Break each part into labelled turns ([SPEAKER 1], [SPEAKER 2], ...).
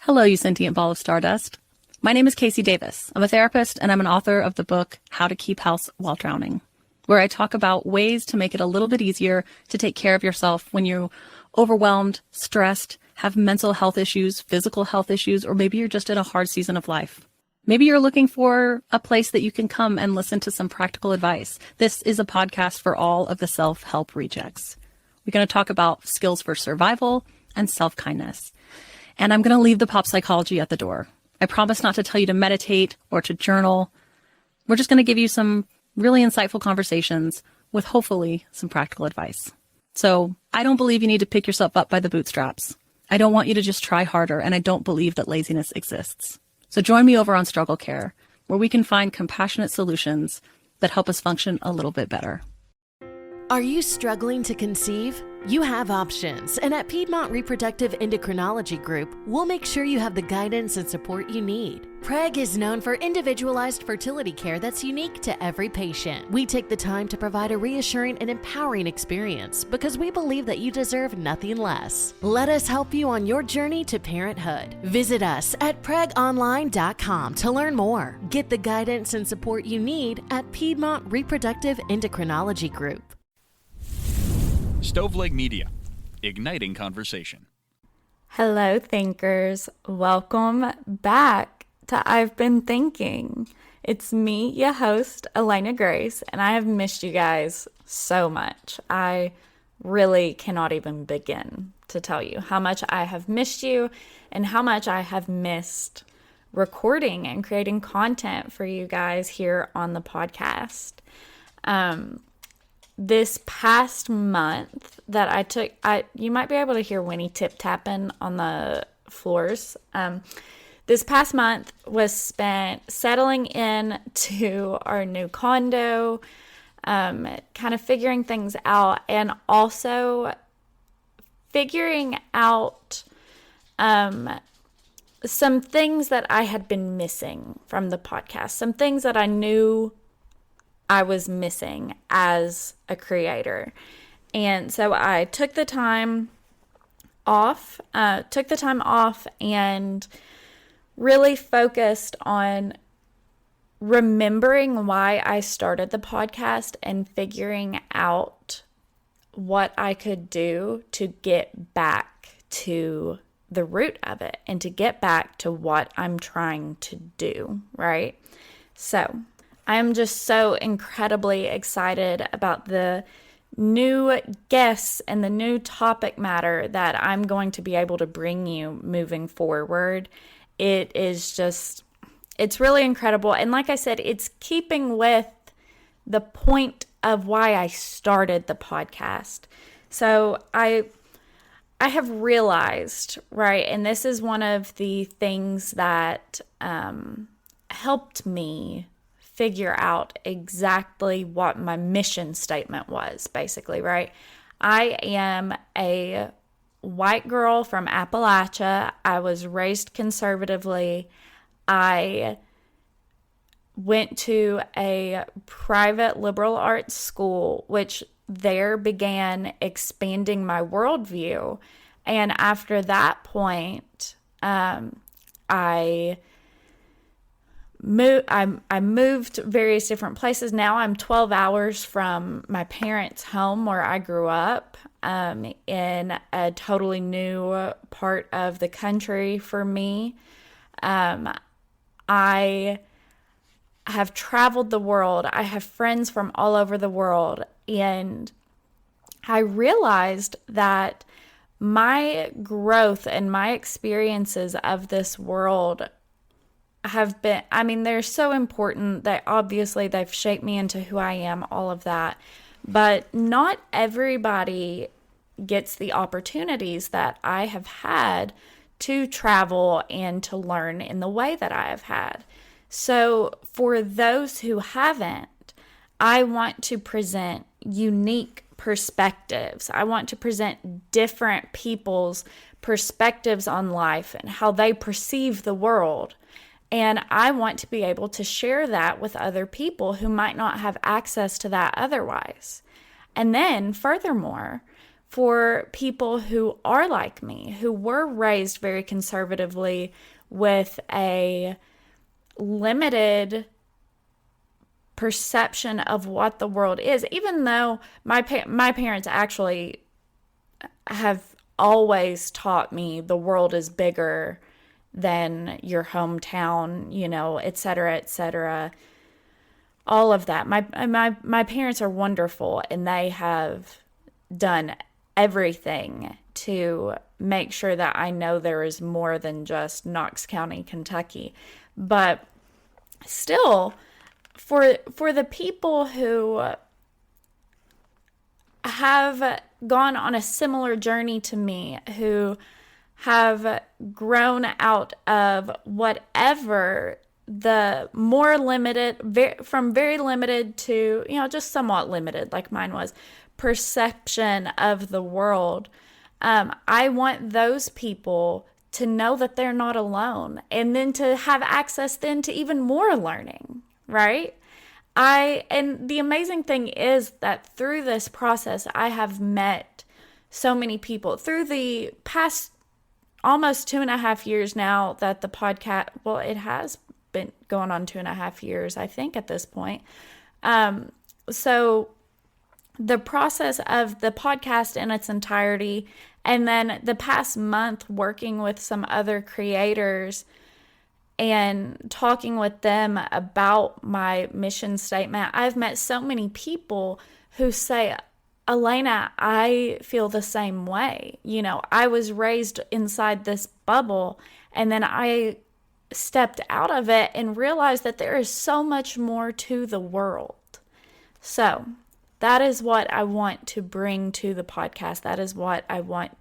[SPEAKER 1] Hello, you sentient ball of stardust. My name is Kasey Davis. I'm a therapist and I'm an author of the book How to Keep House While Drowning, where I talk about ways to make it a little bit easier to take care of yourself when you're overwhelmed, stressed, have mental health issues, physical health issues, or maybe you're just in a hard season of life. Maybe you're looking for a place that you can come and listen to some practical advice. This is a podcast for all of the self-help rejects. We're going to talk about skills for survival and self-kindness. And I'm going to leave the pop psychology at the door. I promise not to tell you to meditate or to journal. We're just going to give you some really insightful conversations with hopefully some practical advice. So I don't believe you need to pick yourself up by the bootstraps. I don't want you to just try harder, and I don't believe that laziness exists. So join me over on Struggle Care, where we can find compassionate solutions that help us function a little bit better.
[SPEAKER 2] Are you struggling to conceive? You have options, and at Piedmont Reproductive Endocrinology Group, we'll make sure you have the guidance and support you need. PREG is known for individualized fertility care that's unique to every patient. We take the time to provide a reassuring and empowering experience because we believe that you deserve nothing less. Let us help you on your journey to parenthood. Visit us at pregonline.com to learn more. Get the guidance and support you need at Piedmont Reproductive Endocrinology Group.
[SPEAKER 3] Stoveleg Media, igniting conversation.
[SPEAKER 4] Hello, thinkers. Welcome back to I've Been Thinking. It's me, your host, Elena Grace, and I have missed you guys so much. I really cannot even begin to tell you how much I have missed you and how much I have missed recording and creating content for you guys here on the podcast. This past month that I took, you might be able to hear Winnie tip-tapping on the floors. This past month was spent settling in to our new condo, kind of figuring things out, and also figuring out some things that I had been missing from the podcast, some things that I knew I was missing as a creator. And so I took the time off and really focused on remembering why I started the podcast and figuring out what I could do to get back to the root of it and to get back to what I'm trying to do, right? So I'm just so incredibly excited about the new guests and the new topic matter that I'm going to be able to bring you moving forward. It's really incredible. And like I said, it's keeping with the point of why I started the podcast. So I have realized, right, and this is one of the things that helped me figure out exactly what my mission statement was, basically, right? I am a white girl from Appalachia. I was raised conservatively. I went to a private liberal arts school, which there began expanding my worldview. And after that point, I moved various different places. Now I'm 12 hours from my parents' home where I grew up, in a totally new part of the country for me. I have traveled the world. I have friends from all over the world. And I realized that my growth and my experiences of this world have been, they're so important that obviously they've shaped me into who I am, all of that. But not everybody gets the opportunities that I have had to travel and to learn in the way that I have had. So for those who haven't, I want to present unique perspectives. I want to present different people's perspectives on life and how they perceive the world. And I want to be able to share that with other people who might not have access to that otherwise. And then furthermore, for people who are like me, who were raised very conservatively with a limited perception of what the world is, even though my parents actually have always taught me the world is bigger than your hometown, et cetera, et cetera. All of that. My parents are wonderful, and they have done everything to make sure that I know there is more than just Knox County, Kentucky. But still, for the people who have gone on a similar journey to me, who have grown out of whatever the more limited, from very limited to, just somewhat limited, like mine was, perception of the world, I want those people to know that they're not alone, and then to have access then to even more learning, right? And the amazing thing is that through this process, I have met so many people through the past almost 2.5 years now that the podcast, well, it has been going on 2.5 years, I think, at this point. So the process of the podcast in its entirety, and then the past month working with some other creators and talking with them about my mission statement, I've met so many people who say, Elena, I feel the same way. I was raised inside this bubble, and then I stepped out of it and realized that there is so much more to the world. So that is what I want to bring to the podcast. That is what I want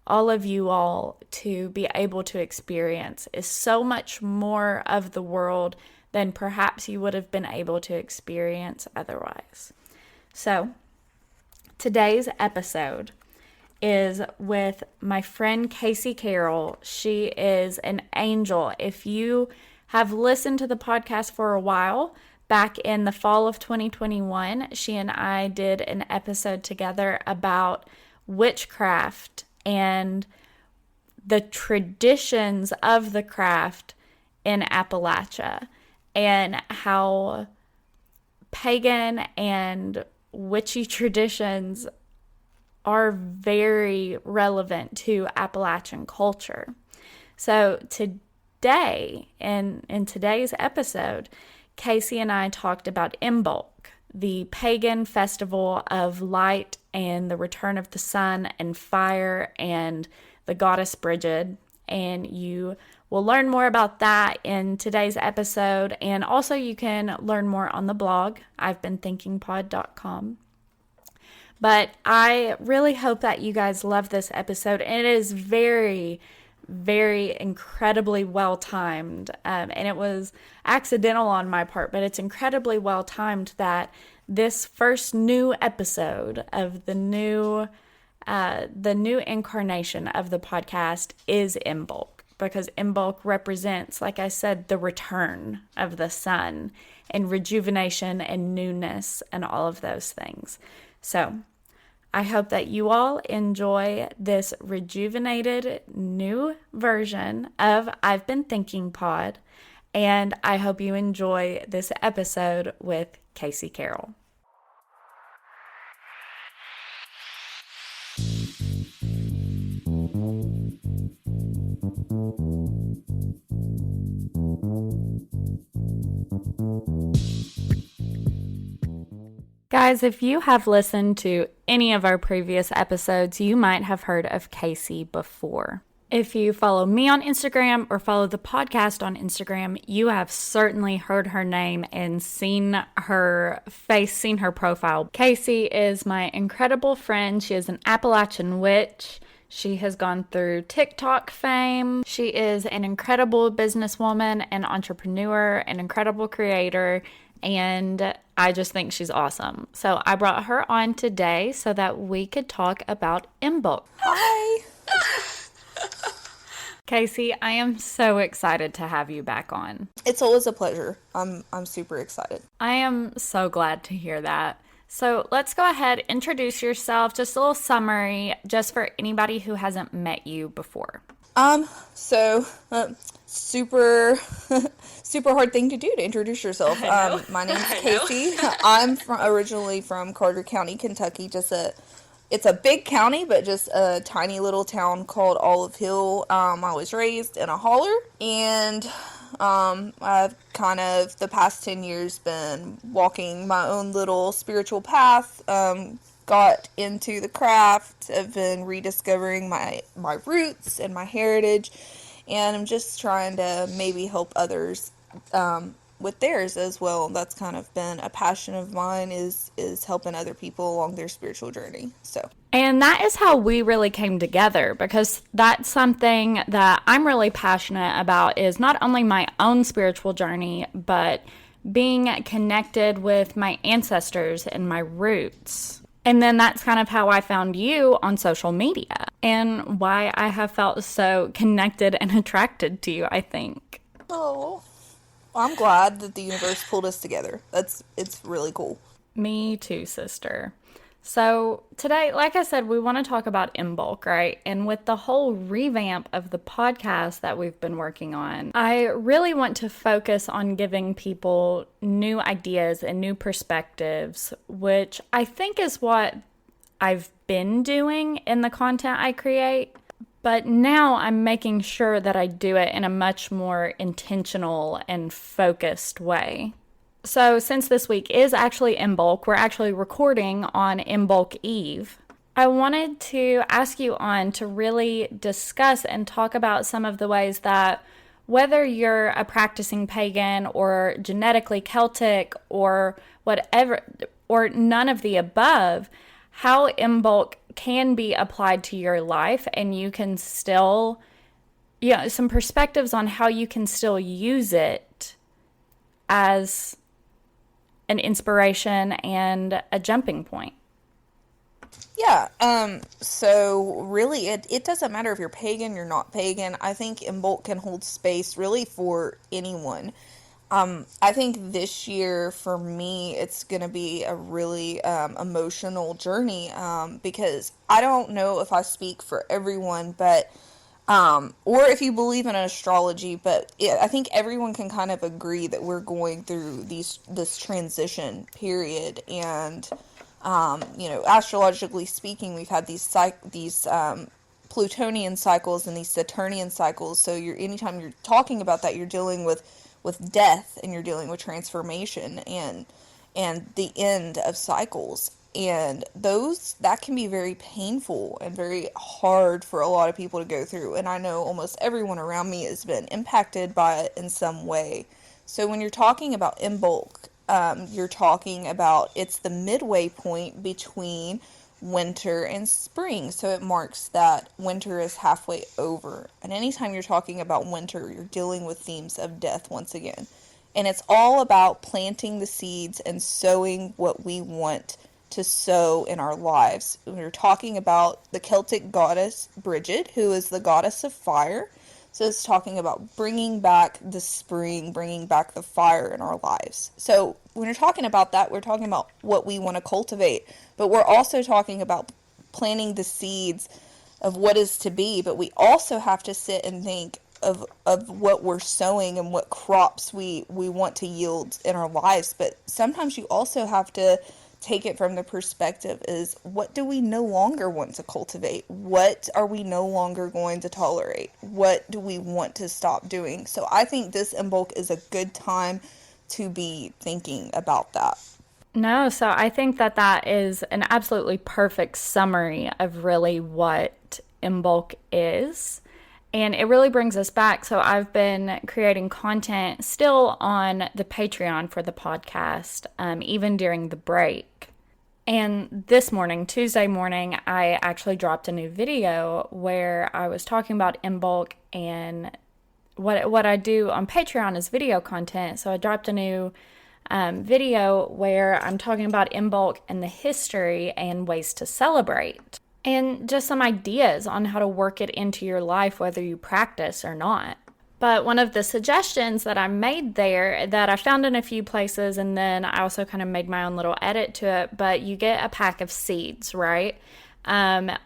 [SPEAKER 4] all of you all to be able to experience, is so much more of the world than perhaps you would have been able to experience otherwise. So today's episode is with my friend Kasey Carroll. She is an angel. If you have listened to the podcast for a while, back in the fall of 2021, she and I did an episode together about witchcraft and the traditions of the craft in Appalachia, and how pagan and witchy traditions are very relevant to Appalachian culture. So today, in today's episode, Kasey and I talked about Imbolc, the pagan festival of light and the return of the sun and fire and the goddess Brigid. And you will learn more about that in today's episode. And also you can learn more on the blog, I'veBeenThinkingPod.com. But I really hope that you guys love this episode. And it is very, very incredibly well timed. And it was accidental on my part, but it's incredibly well timed that this first new episode of the new incarnation of the podcast is Imbolc, because Imbolc represents, like I said, the return of the sun and rejuvenation and newness and all of those things. So I hope that you all enjoy this rejuvenated new version of I've Been Thinking Pod, and I hope you enjoy this episode with Kasey Carroll. Guys, if you have listened to any of our previous episodes, you might have heard of Kasey before. If you follow me on Instagram or follow the podcast on Instagram, you have certainly heard her name and seen her face, seen her profile. Kasey is my incredible friend. She is an Appalachian witch. She has gone through TikTok fame. She is an incredible businesswoman and entrepreneur, an incredible creator, and I just think she's awesome. So I brought her on today so that we could talk about Imbolc.
[SPEAKER 5] Hi!
[SPEAKER 4] Kasey, I am so excited to have you back on.
[SPEAKER 5] It's always a pleasure. I'm super excited.
[SPEAKER 4] I am so glad to hear that. So let's go ahead, introduce yourself, just a little summary, just for anybody who hasn't met you before.
[SPEAKER 5] Super, super hard thing to do to introduce yourself. My name's Kasey. I'm originally from Carter County, Kentucky. It's a big county, but just a tiny little town called Olive Hill. I was raised in a holler, and I've kind of the past 10 years been walking my own little spiritual path. Got into the craft. I've been rediscovering my roots and my heritage, and I'm just trying to maybe help others with theirs as well. That's kind of been a passion of mine, is helping other people along their spiritual journey.
[SPEAKER 4] And that is how we really came together, because that's something that I'm really passionate about, is not only my own spiritual journey, but being connected with my ancestors and my roots. And then that's kind of how I found you on social media, and why I have felt so connected and attracted to you, I think.
[SPEAKER 5] Oh, I'm glad that the universe pulled us together. It's really cool.
[SPEAKER 4] Me too, sister. So today, like I said, we want to talk about Imbolc, right? And with the whole revamp of the podcast that we've been working on, I really want to focus on giving people new ideas and new perspectives, which I think is what I've been doing in the content I create. But now I'm making sure that I do it in a much more intentional and focused way. So since this week is actually Imbolc, we're actually recording on Imbolc Eve, I wanted to ask you on to really discuss and talk about some of the ways that, whether you're a practicing pagan or genetically Celtic or whatever, or none of the above, how Imbolc can be applied to your life, and you can still, some perspectives on how you can still use it as an inspiration and a jumping point.
[SPEAKER 5] Yeah, so really it doesn't matter if you're pagan, you're not pagan. I think Imbolc can hold space really for anyone. I think this year for me it's going to be a really emotional journey, because I don't know if I speak for everyone, but or if you believe in astrology, but I think everyone can kind of agree that we're going through this transition period, and astrologically speaking, we've had these Plutonian cycles and these Saturnian cycles. So anytime you're talking about that, you're dealing with death, and you're dealing with transformation and the end of cycles. And that can be very painful and very hard for a lot of people to go through. And I know almost everyone around me has been impacted by it in some way. So when you're talking about Imbolc, you're talking about, it's the midway point between winter and spring. So it marks that winter is halfway over. And anytime you're talking about winter, you're dealing with themes of death once again. And it's all about planting the seeds and sowing what we want to sow in our lives. We're talking about the Celtic goddess Bridget, who is the goddess of fire. So it's talking about bringing back the spring, bringing back the fire in our lives. So when we're talking about that, we're talking about what we want to cultivate, but we're also talking about planting the seeds of what is to be. But we also have to sit and think of what we're sowing and what crops we want to yield in our lives. But sometimes you also have to take it from the perspective is, what do we no longer want to cultivate? What are we no longer going to tolerate? What do we want to stop doing? So I think this Imbolc is a good time to be thinking about that.
[SPEAKER 4] No, so I think that is an absolutely perfect summary of really what Imbolc is. And it really brings us back. So I've been creating content still on the Patreon for the podcast, even during the break. And this morning, Tuesday morning, I actually dropped a new video where I was talking about Imbolc, and what I do on Patreon is video content. So I dropped a new video where I'm talking about Imbolc and the history and ways to celebrate. And just some ideas on how to work it into your life, whether you practice or not. But one of the suggestions that I made there that I found in a few places, and then I also kind of made my own little edit to it, but you get a pack of seeds, right?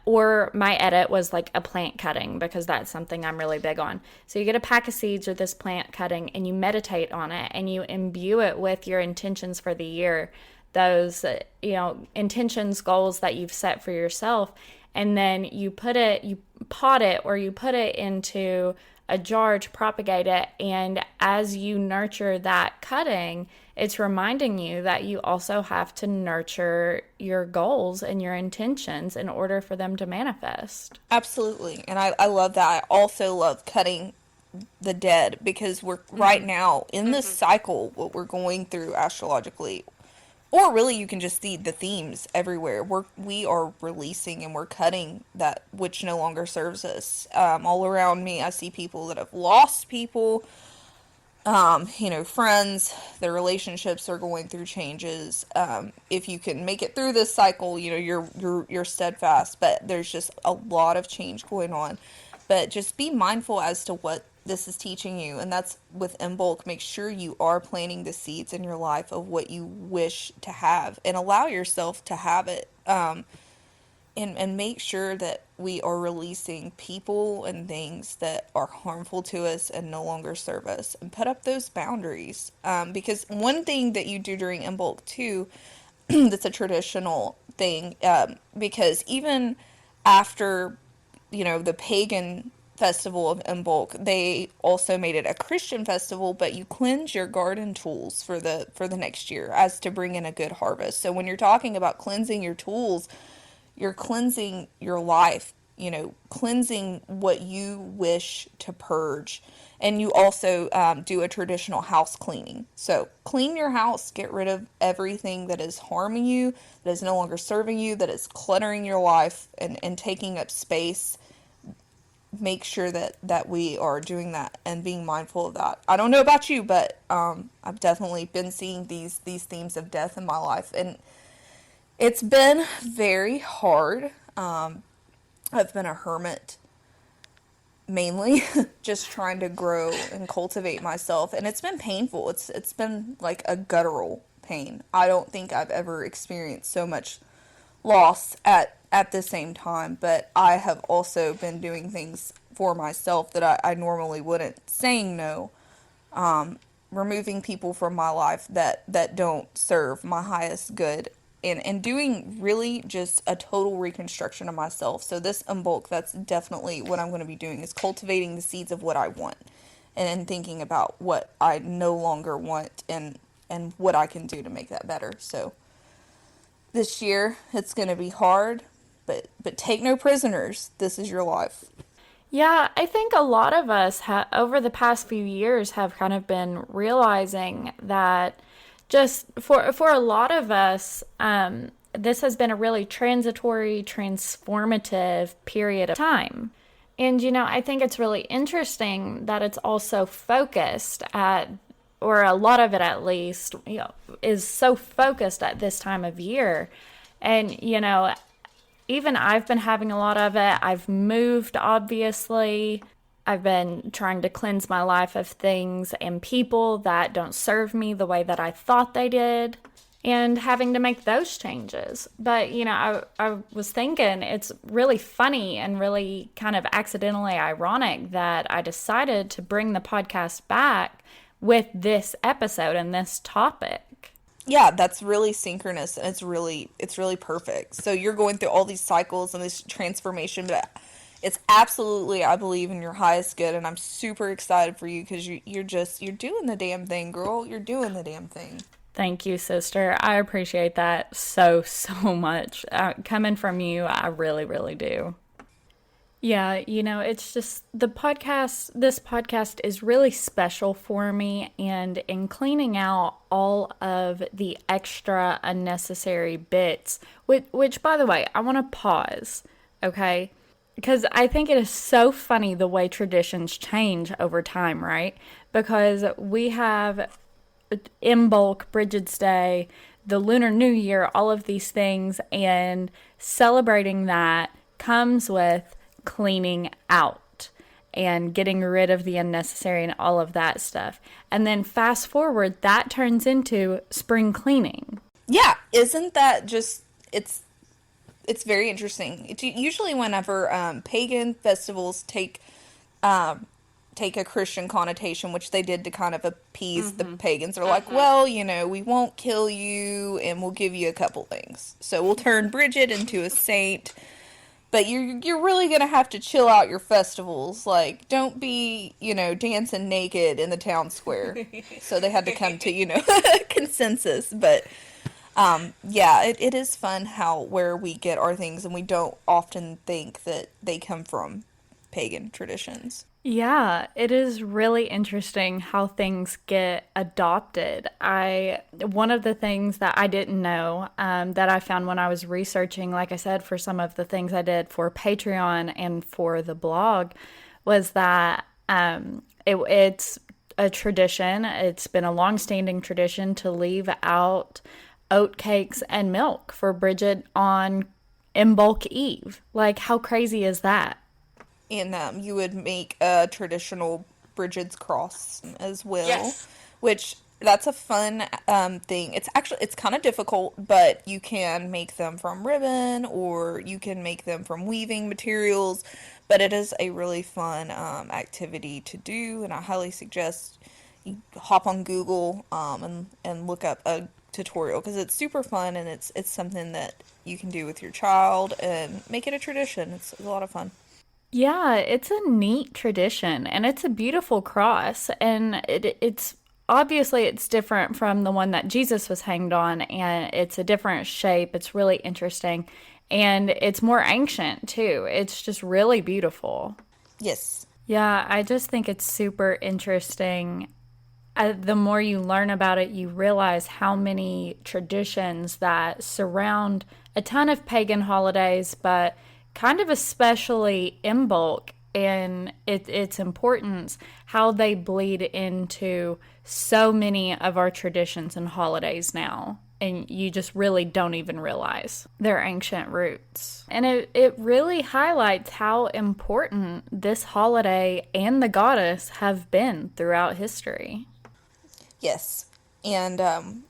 [SPEAKER 4] Or my edit was like a plant cutting, because that's something I'm really big on. So you get a pack of seeds or this plant cutting, and you meditate on it, and you imbue it with your intentions for the year, those, intentions, goals that you've set for yourself. And then you pot it, or you put it into a jar to propagate it. And as you nurture that cutting, it's reminding you that you also have to nurture your goals and your intentions in order for them to manifest.
[SPEAKER 5] Absolutely. And I love that. I also love cutting the dead, because we're right now in this cycle, what we're going through astrologically, or really you can just see the themes everywhere. We are releasing and we're cutting that which no longer serves us. All around me, I see people that have lost people, friends, their relationships are going through changes. If you can make it through this cycle, you're steadfast, but there's just a lot of change going on. But just be mindful as to what this is teaching you, and that's with Imbolc. Make sure you are planting the seeds in your life of what you wish to have, and allow yourself to have it. And make sure that we are releasing people and things that are harmful to us and no longer serve us, and put up those boundaries. Because one thing that you do during Imbolc too, that's a traditional thing, because even after, the pagan festival of Imbolc, they also made it a Christian festival, but you cleanse your garden tools for the next year, as to bring in a good harvest. So when you're talking about cleansing your tools, you're cleansing your life, cleansing what you wish to purge. And you also do a traditional house cleaning. So clean your house, get rid of everything that is harming you, that is no longer serving you, that is cluttering your life and taking up space. Make sure that we are doing that and being mindful of that. I don't know about you, but I've definitely been seeing these themes of death in my life, and it's been very hard. I've been a hermit, mainly, just trying to grow and cultivate myself, and it's been painful. It's been like a guttural pain. I don't think I've ever experienced so much loss at the same time, but I have also been doing things for myself that I normally wouldn't. Saying no, removing people from my life that don't serve my highest good, and doing really just a total reconstruction of myself. So this Imbolc, that's definitely what I'm going to be doing, is cultivating the seeds of what I want, and thinking about what I no longer want, and what I can do to make that better. So this year, it's going to be hard, but take no prisoners. This is your life.
[SPEAKER 4] Yeah, I think a lot of us over the past few years have kind of been realizing that just for a lot of us, this has been a really transitory, transformative period of time. And, I think it's really interesting that it's also focused at, or a lot of it at least, is so focused at this time of year. And, even I've been having a lot of it. I've moved, obviously. I've been trying to cleanse my life of things and people that don't serve me the way that I thought they did, and having to make those changes. But, I was thinking it's really funny and really kind of accidentally ironic that I decided to bring the podcast back with this episode and this topic.
[SPEAKER 5] Yeah, that's really synchronous, and it's really perfect. So you're going through all these cycles and this transformation, but it's absolutely, I believe, in your highest good, and I'm super excited for you, because you're doing the damn thing, girl. You're doing the damn thing.
[SPEAKER 4] Thank you, sister. I appreciate that so much. Coming from you, I really, really do. Yeah, it's just this podcast is really special for me, and in cleaning out all of the extra unnecessary bits, which by the way, I want to pause, okay? Because I think it is so funny the way traditions change over time, right? Because we have Imbolc, Bridget's Day, the Lunar New Year, all of these things, and celebrating that comes with cleaning out. and getting rid of the unnecessary and all of that stuff. And then fast forward, that turns into spring cleaning.
[SPEAKER 5] Yeah, isn't that just, it's very interesting. Usually whenever pagan festivals take a Christian connotation, which they did to kind of appease the pagans. They're like, well, we won't kill you and we'll give you a couple things. So we'll turn Bridget into a saint, but you're really going to have to chill out your festivals. Like, don't be, dancing naked in the town square. So they had to come to, consensus. But yeah, it is fun where we get our things, and we don't often think that they come from pagan traditions.
[SPEAKER 4] Yeah, it is really interesting how things get adopted. One of the things that I didn't know that I found when I was researching, like I said, for some of the things I did for Patreon and for the blog, was that it's a tradition. It's been a long-standing tradition to leave out oat cakes and milk for Bridget on Imbolc Eve. Like, how crazy is that?
[SPEAKER 5] And you would make a traditional Bridget's cross as well,
[SPEAKER 6] Yes.
[SPEAKER 5] which that's a fun thing. It's kind of difficult, but you can make them from ribbon or you can make them from weaving materials, but it is a really fun activity to do, and I highly suggest you hop on Google and look up a tutorial, because it's super fun, and it's something that you can do with your child and make it a tradition. It's a lot of fun.
[SPEAKER 4] Yeah, it's a neat tradition, and it's a beautiful cross, and it's obviously it's different from the one that Jesus was hanged on, and it's a different shape. It's really interesting, and it's more ancient too. It's just really beautiful.
[SPEAKER 5] Yes.
[SPEAKER 4] Yeah, I just think it's super interesting. The more you learn about it, you realize how many traditions that surround a ton of pagan holidays, but kind of especially Imbolc and its importance, how they bleed into so many of our traditions and holidays now. And you just really don't even realize their ancient roots. And it really highlights how important this holiday and the goddess have been throughout history.
[SPEAKER 5] Yes. And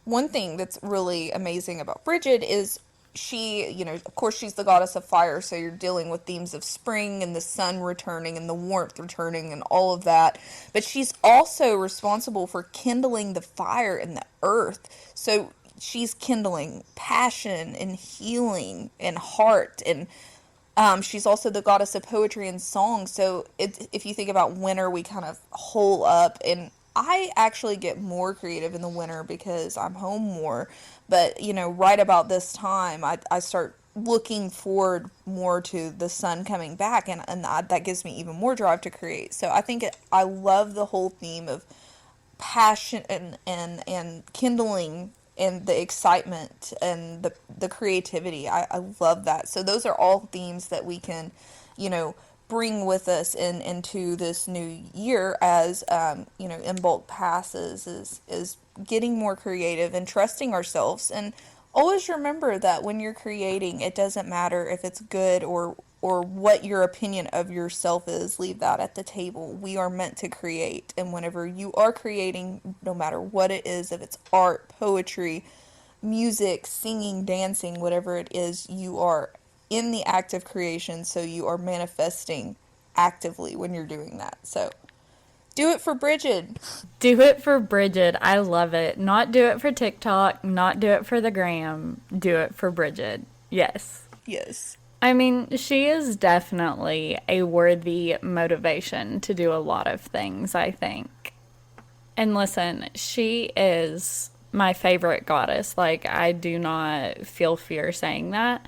[SPEAKER 5] one thing that's really amazing about Bridget is she, of course she's the goddess of fire, so you're dealing with themes of spring and the sun returning and the warmth returning and all of that. But she's also responsible for kindling the fire in the earth. So she's kindling passion and healing and heart, and she's also the goddess of poetry and song. So if you think about winter, we kind of hole up, and I actually get more creative in the winter because I'm home more. But, right about this time, I start looking forward more to the sun coming back, and that gives me even more drive to create. So I think I love the whole theme of passion and kindling and the excitement and the creativity. I love that. So those are all themes that we can, bring with us into this new year as Imbolc passes, is getting more creative and trusting ourselves. And always remember that when you're creating, it doesn't matter if it's good or what your opinion of yourself is. Leave that at the table. We are meant to create, and whenever you are creating, no matter what it is, if it's art, poetry, music, singing, dancing, whatever it is, you are in the act of creation, so you are manifesting actively when you're doing that. So do it for Bridget.
[SPEAKER 4] Do it for Bridget. I love it. Not do it for TikTok, not do it for the gram. Do it for Bridget. Yes.
[SPEAKER 5] Yes.
[SPEAKER 4] I mean, she is definitely a worthy motivation to do a lot of things, I think. And listen, she is my favorite goddess. Like, I do not feel fear saying that.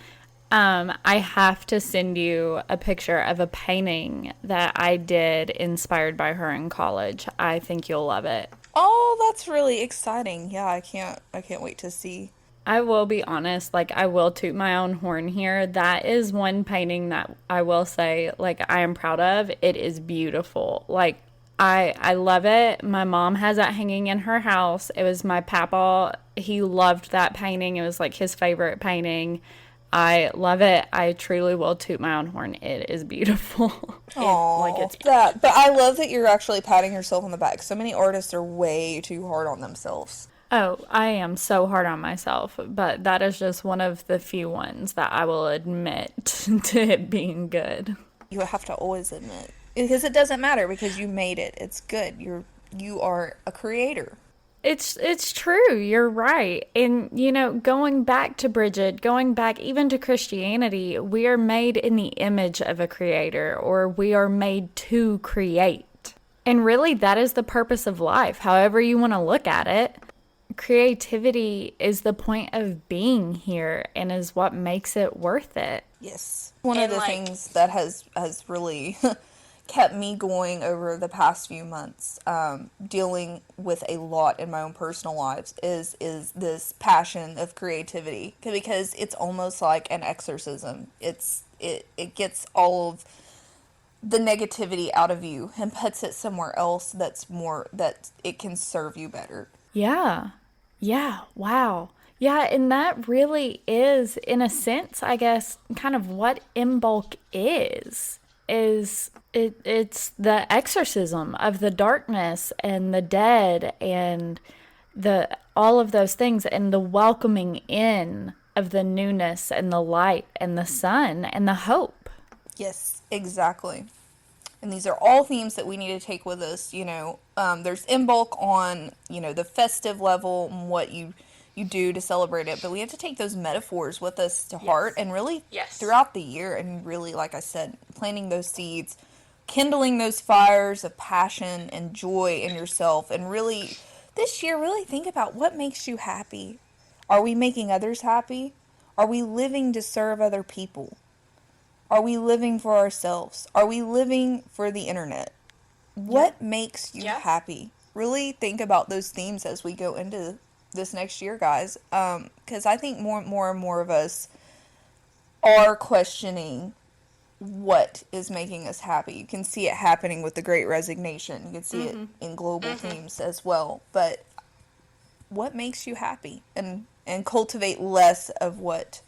[SPEAKER 4] I have to send you a picture of a painting that I did inspired by her in college. I think you'll love it.
[SPEAKER 5] Oh, that's really exciting. Yeah, I can't wait to see.
[SPEAKER 4] I will be honest, like, I will toot my own horn here. That is one painting that I will say, like, I am proud of. It is beautiful. Like, I love it. My mom has that hanging in her house. It was my papa. He loved that painting. It was like his favorite painting. I love it. I truly will toot my own horn. It is beautiful.
[SPEAKER 5] But I love that you're actually patting yourself on the back. So many artists are way too hard on themselves.
[SPEAKER 4] Oh, I am so hard on myself, but that is just one of the few ones that I will admit to it being good.
[SPEAKER 5] You have to always admit, because it doesn't matter, because you made it. It's good. You are a creator.
[SPEAKER 4] It's true. You're right. And, going back to Bridget, going back even to Christianity, we are made in the image of a creator, or we are made to create. And really, that is the purpose of life, however you want to look at it. Creativity is the point of being here and is what makes it worth it.
[SPEAKER 5] Yes. One of the things that has really kept me going over the past few months, dealing with a lot in my own personal lives, is this passion of creativity, because it's almost like an exorcism. It gets all of the negativity out of you and puts it somewhere else that it can serve you better.
[SPEAKER 4] Yeah. Wow. Yeah, and that really is, in a sense, I guess, kind of what Imbolc is it's the exorcism of the darkness and the dead and all of those things, and the welcoming in of the newness and the light and the sun and the hope.
[SPEAKER 5] Yes, exactly. And these are all themes that we need to take with us. There's Imbolc on, the festive level and what you do to celebrate it. But we have to take those metaphors with us to heart, and really throughout the year, and really, like I said, planting those seeds, kindling those fires of passion and joy in yourself. And really, this year, really think about what makes you happy. Are we making others happy? Are we living to serve other people? Are we living for ourselves? Are we living for the internet? What makes you happy? Really think about those themes as we go into this next year, guys. Because I think more and more of us are questioning what is making us happy. You can see it happening with the Great Resignation. You can see it in global themes as well. But what makes you happy? And cultivate less of what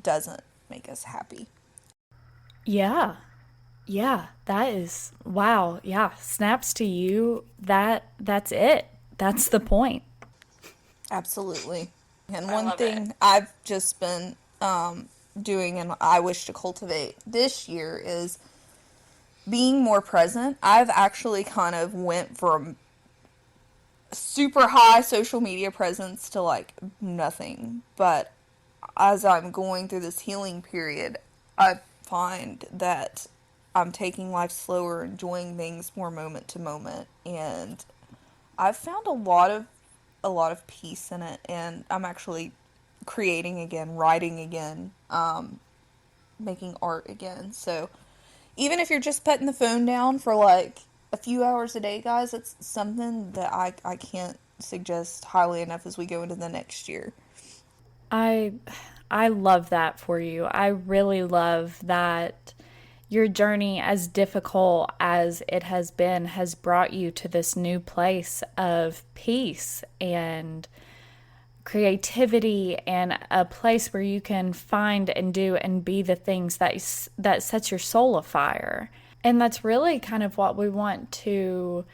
[SPEAKER 5] doesn't make us happy.
[SPEAKER 4] Yeah, that is, wow. Yeah, snaps to you. That's it. That's the point.
[SPEAKER 5] Absolutely. And one thing I've just been doing, and I wish to cultivate this year, is being more present. I've actually kind of went from super high social media presence to like nothing. But as I'm going through this healing period, I find that I'm taking life slower, enjoying things more moment to moment, and I've found a lot of peace in it. And I'm actually creating again, writing again, making art again. So even if you're just putting the phone down for like a few hours a day, guys, it's something that I can't suggest highly enough as we go into the next year.
[SPEAKER 4] I love that for you. I really love that your journey, as difficult as it has been, has brought you to this new place of peace and creativity, and a place where you can find and do and be the things that sets your soul afire. And that's really kind of what we want to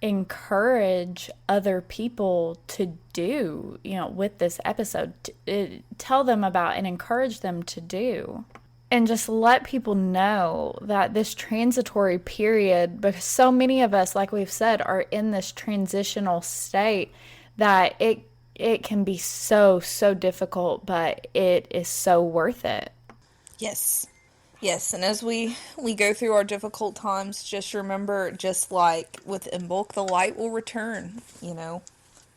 [SPEAKER 4] encourage other people to do, with this episode. Tell them about and encourage them to do. And just let people know that this transitory period, because so many of us, like we've said, are in this transitional state, that it can be so difficult, but it is so worth it.
[SPEAKER 5] Yes, and as we go through our difficult times, just remember, just like with Imbolc, the light will return.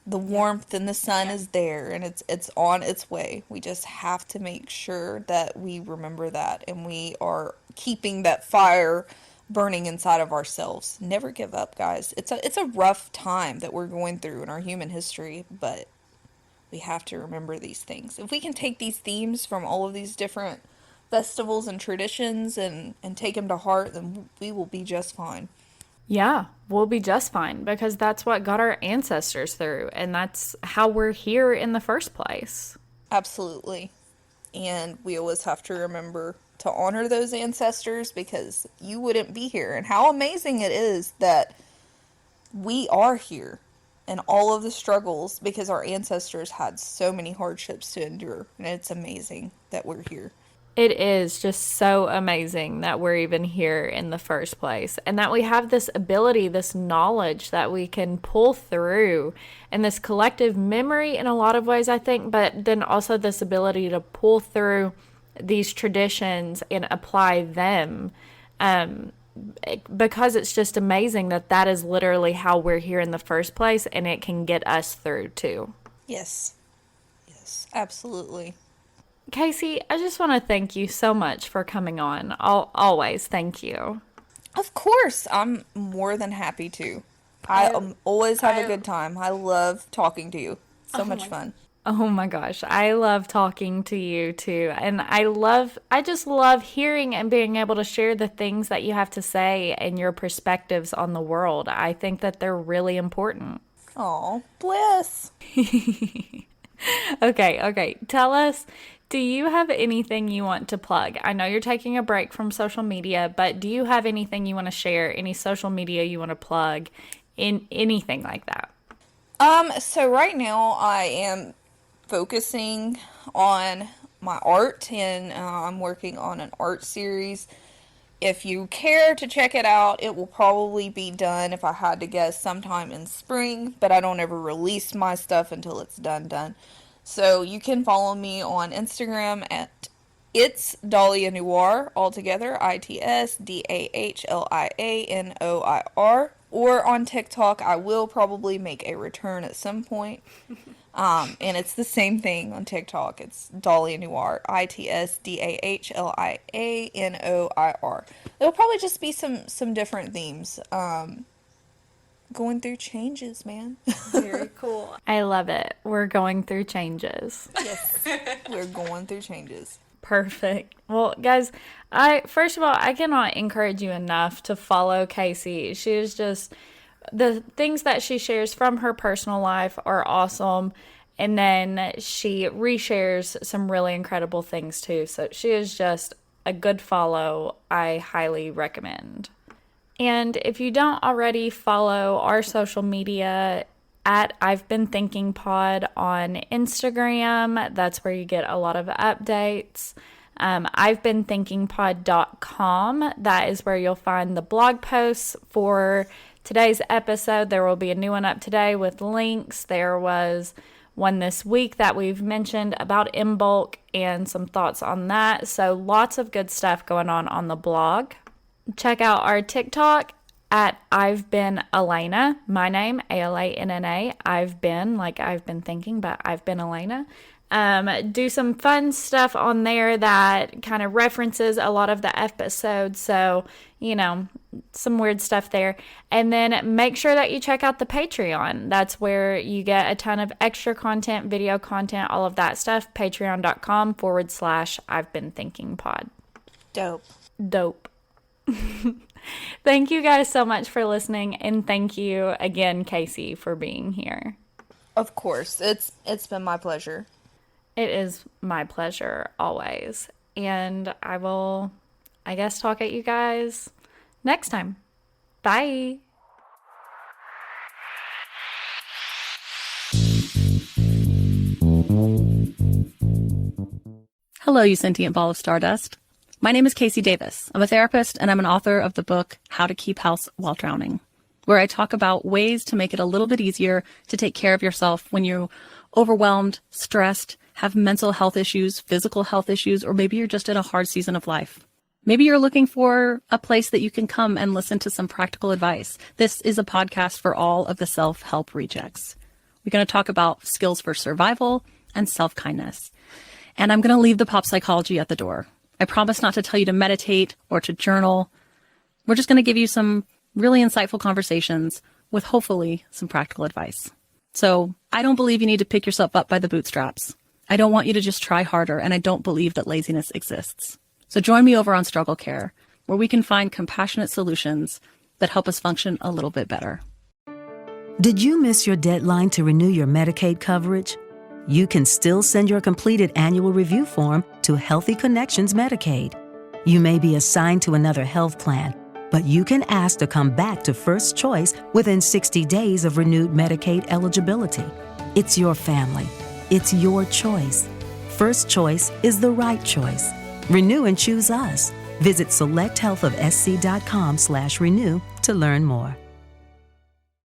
[SPEAKER 5] The warmth and the sun is there, and it's on its way. We just have to make sure that we remember that, and we are keeping that fire burning inside of ourselves. Never give up, guys. It's a rough time that we're going through in our human history, but we have to remember these things. If we can take these themes from all of these different festivals and traditions and take them to heart, then we will be just fine.
[SPEAKER 4] Yeah, we'll be just fine, because that's what got our ancestors through, and that's how we're here in the first place.
[SPEAKER 5] Absolutely. and we always have to remember to honor those ancestors because you wouldn't be here. And how amazing it is that we are here and all of the struggles because our ancestors had so many hardships to endure. And it's amazing that we're here.
[SPEAKER 4] It is just so amazing that we're even here in the first place and that we have this ability, this knowledge that we can pull through and this collective memory in a lot of ways, I think, but then also this ability to pull through these traditions and apply them because it's just amazing that that is literally how we're here in the first place and it can get us through too.
[SPEAKER 5] Yes, absolutely.
[SPEAKER 4] Kasey, I just want to thank you so much for coming on. I'll always thank you.
[SPEAKER 5] Of course, I'm more than happy to. I always have a good time. I love talking to you. So much fun.
[SPEAKER 4] Oh my gosh, I love talking to you too. And I just love hearing and being able to share the things that you have to say and your perspectives on the world. I think that they're really important.
[SPEAKER 5] Oh, bless.
[SPEAKER 4] Okay. Tell us, do you have anything you want to plug? I know you're taking a break from social media, but do you have anything you want to share? Any social media you want to plug? In anything like that?
[SPEAKER 5] So right now I am focusing on my art and I'm working on an art series. If you care to check it out, it will probably be done, if I had to guess, sometime in spring, but I don't ever release my stuff until it's done. So you can follow me on Instagram at It's Dahlia Noir, altogether, ITSDAHLIANOIR, or on TikTok. I will probably make a return at some point. And it's the same thing on TikTok. It's Dahlia Noir, ITSDAHLIANOIR. It'll probably just be some different themes. Going through changes, man.
[SPEAKER 4] Very cool. I love it. We're going through changes.
[SPEAKER 5] Yes, we're going through changes.
[SPEAKER 4] Perfect. Well, guys, first of all, I cannot encourage you enough to follow Kasey. She is just, the things that she shares from her personal life are awesome. And then she reshares some really incredible things too. So she is just a good follow. I highly recommend. And if you don't already follow our social media at I've Been Thinking Pod on Instagram, that's where you get a lot of updates. I've Been Thinking Pod.com, that is where you'll find the blog posts for today's episode. There will be a new one up today with links. There was one this week that we've mentioned about Imbolc and some thoughts on that. So lots of good stuff going on the blog. Check out our TikTok at I've Been Elena. My name, ALANNA. I've been, like I've been thinking, but I've been Elena. Do some fun stuff on there that kind of references a lot of the episodes. So, some weird stuff there. And then make sure that you check out the Patreon. That's where you get a ton of extra content, video content, all of that stuff. Patreon.com/I've Been Thinking Pod.
[SPEAKER 5] Dope.
[SPEAKER 4] Thank you guys so much for listening, and thank you again, Kasey, for being here.
[SPEAKER 5] Of course. It's been my pleasure.
[SPEAKER 4] It is my pleasure always. And I will, I guess, talk at you guys next time. Bye.
[SPEAKER 1] Hello, you sentient ball of stardust. My name is Kasey Davis. I'm a therapist, and I'm an author of the book How to Keep House While Drowning, where I talk about ways to make it a little bit easier to take care of yourself when you're overwhelmed, stressed, have mental health issues, physical health issues, or maybe you're just in a hard season of life. Maybe you're looking for a place that you can come and listen to some practical advice. This is a podcast for all of the self-help rejects. We're going to talk about skills for survival and self-kindness. And I'm going to leave the pop psychology at the door. I promise not to tell you to meditate or to journal. We're just going to give you some really insightful conversations with hopefully some practical advice. So I don't believe you need to pick yourself up by the bootstraps. I don't want you to just try harder, and I don't believe that laziness exists. So join me over on Struggle Care, where we can find compassionate solutions that help us function a little bit better.
[SPEAKER 6] Did you miss your deadline to renew your Medicaid coverage? You can still send your completed annual review form to Healthy Connections Medicaid. You may be assigned to another health plan, but you can ask to come back to First Choice within 60 days of renewed Medicaid eligibility. It's your family. It's your choice. First Choice is the right choice. Renew and choose us. Visit selecthealthofsc.com/renew to learn more.